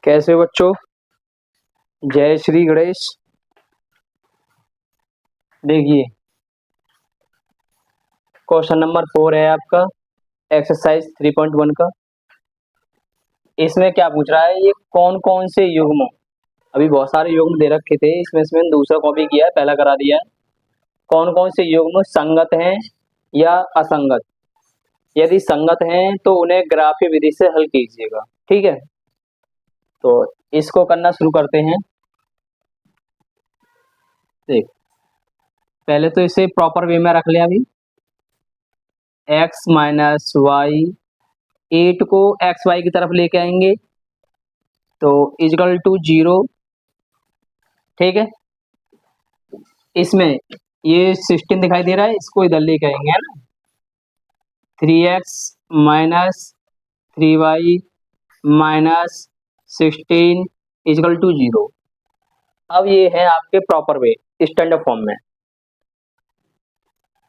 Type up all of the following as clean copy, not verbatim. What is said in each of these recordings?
कैसे हो बच्चों? जय श्री गणेश। देखिए, क्वेश्चन नंबर 4 है आपका एक्सरसाइज 3.1 का। इसमें क्या पूछ रहा है, ये कौन कौन से युग्म, अभी बहुत सारे युग्म दे रखे थे, इसमें से मैंने दूसरा कॉपी किया है, पहला करा दिया है। कौन कौन से युग्म संगत हैं या असंगत? यदि संगत हैं तो उन्हें ग्राफीय विधि से हल कीजिएगा। ठीक है, तो इसको करना शुरू करते हैं। देख, पहले तो इसे प्रॉपर वे में रख लिया। अभी x माइनस वाई 8 को एक्स वाई की तरफ लेके आएंगे तो इजकल टू 0। ठीक है, इसमें ये 16 दिखाई दे रहा है, इसको इधर लेके आएंगे, है ना। 3x minus 3y minus 16 is equal to 0। अब ये है आपके प्रॉपर वे, स्टैंडर्ड फॉर्म में।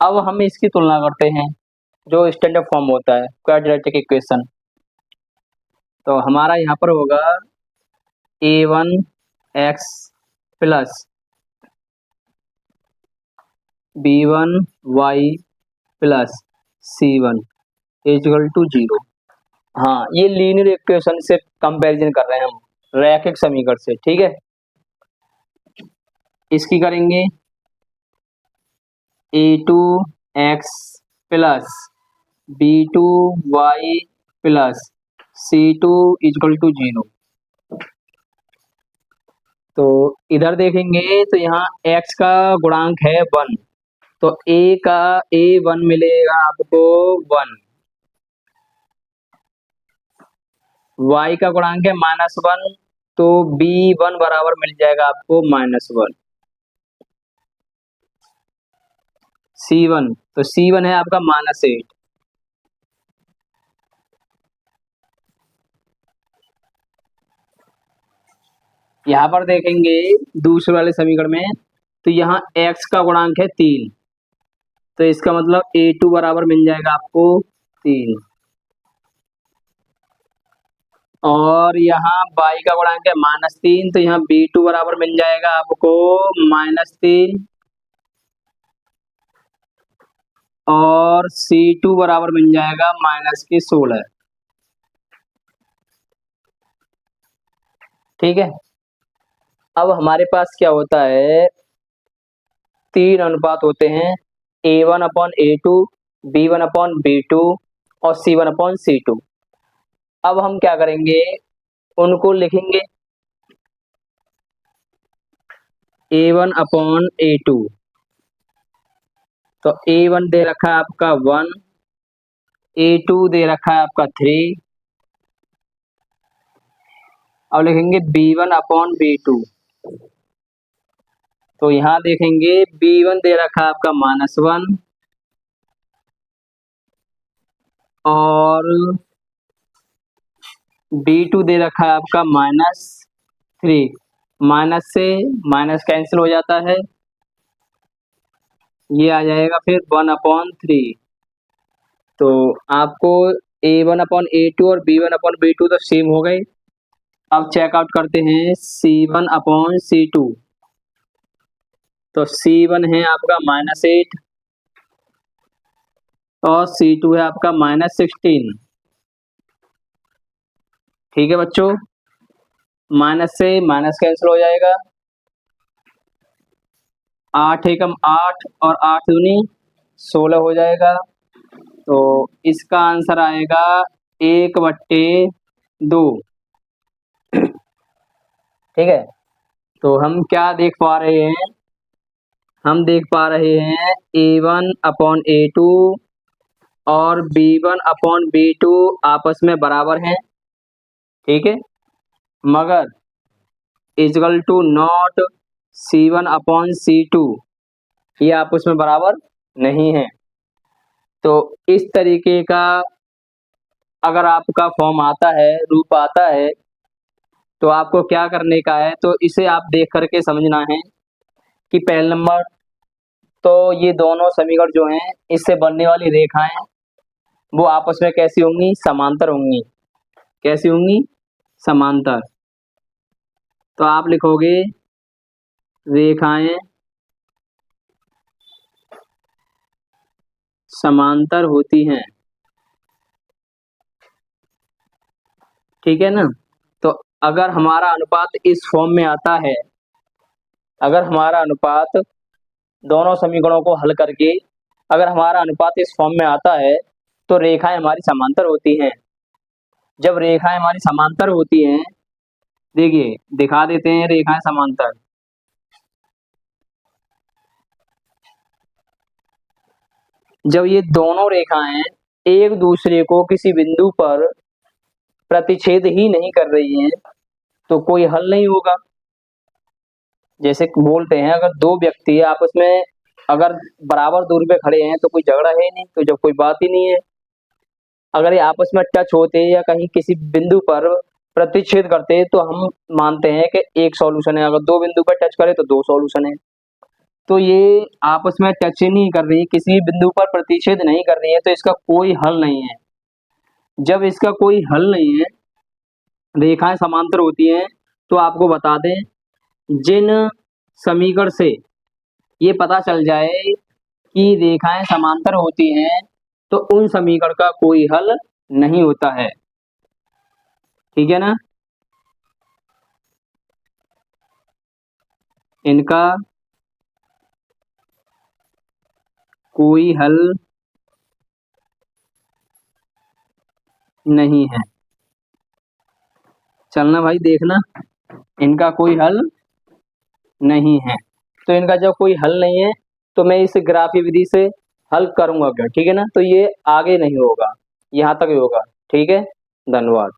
अब हम इसकी तुलना करते हैं जो स्टैंडर्ड फॉर्म होता है क्वाड्रेटिक इक्वेशन। तो हमारा यहाँ पर होगा a1x plus b1y plus c1 is equal to 0। हाँ, ये लीनियर इक्वेशन से कंपैरिजन कर रहे हैं हम, रैखिक समीकरण से। ठीक है, इसकी करेंगे a2x plus b2y plus c2 is equal to 0। तो इधर देखेंगे तो यहाँ x का गुणांक है 1, तो a का a1 मिलेगा आपको 1, y का गुणांक है -1, तो b1 बराबर मिल जाएगा आपको -1। c1, तो c1 है आपका -8। यहाँ पर देखेंगे दूसरे वाले समीकरण में, तो यहाँ x का गुणांक है 3, तो इसका मतलब a2 बराबर मिल जाएगा आपको 3। और यहाँ y का गुणांक है -3, तो यहाँ b2 बराबर मिल जाएगा आपको -3। और c2 बराबर मिल जाएगा -16। ठीक है, अब हमारे पास क्या होता है, 3 अनुपात होते हैं, a1/a2, b1/b2 और c1/c2। अब हम क्या करेंगे, उनको लिखेंगे a1/a2। तो a1 दे रखा है आपका 1, a2 दे रखा है आपका 3। अब लिखेंगे b1/b2। तो यहाँ देखेंगे b1 दे रखा है आपका -1 और b2 दे रखा है आपका -3। माइनस से माइनस कैंसिल हो जाता है, ये आ जाएगा फिर 1/3। तो आपको a1/a2 और b1/b2 तो सेम हो गए। अब चेकआउट करते हैं c1/c2। तो c1 है आपका -8 और c2 है आपका -16। ठीक है बच्चों, माइनस से माइनस कैंसिल हो जाएगा, 8 एकम 8 और 8 दूनी 16 हो जाएगा। तो इसका आंसर आएगा 1/2। ठीक है, तो हम क्या देख पा रहे हैं, हम देख पा रहे हैं a1/a2 और b1/b2 आपस में बराबर हैं। ठीक है, मगर इजकल टू नॉट c1/c2, ये आपस में बराबर नहीं है। तो इस तरीके का अगर आपका फॉर्म आता है, रूप आता है, तो आपको क्या करने का है, तो इसे आप देख करके समझना है कि पहले नंबर तो ये दोनों समीकरण जो हैं, इससे बनने वाली रेखाएं वो आपस में कैसी होंगी, समांतर होंगी। कैसी होंगी, समांतर। तो आप लिखोगे रेखाएं समांतर होती हैं। ठीक है ना। तो अगर हमारा अनुपात इस फॉर्म में आता है, अगर हमारा अनुपात दोनों समीकरणों को हल करके अगर हमारा अनुपात इस फॉर्म में आता है तो रेखाएं हमारी समांतर होती हैं। जब रेखाएं हमारी समांतर होती हैं, देखिए दिखा देते हैं रेखाएं समांतर। जब ये दोनों रेखाएं एक दूसरे को किसी बिंदु पर प्रतिच्छेद ही नहीं कर रही हैं तो कोई हल नहीं होगा। जैसे बोलते हैं अगर दो व्यक्ति आपस में अगर बराबर दूरी पे खड़े हैं तो कोई झगड़ा है नहीं, तो जब कोई बात ही नहीं है। अगर ये आपस में टच होते या कहीं किसी बिंदु पर प्रतिच्छेद करते तो हम मानते हैं कि एक सॉल्यूशन है, अगर दो बिंदु पर टच करे तो दो सॉल्यूशन है। तो ये आपस में टच ही नहीं कर रही, किसी बिंदु पर प्रतिच्छेद नहीं कर रही है, तो इसका कोई हल नहीं है। जब इसका कोई हल नहीं है, रेखाएं समांतर होती हैं, तो आपको बता दें जिन समीकरण से ये पता चल जाए कि रेखाएं समांतर होती हैं तो उन समीकरण का कोई हल नहीं होता है। ठीक है ना। इनका कोई हल नहीं है। चलना भाई देखना, इनका कोई हल नहीं है। तो इनका जब कोई हल नहीं है तो मैं इस ग्राफी विधि से हल करूंगा क्या। ठीक है ना। तो ये आगे नहीं होगा, यहाँ तक ही होगा। ठीक है, धन्यवाद।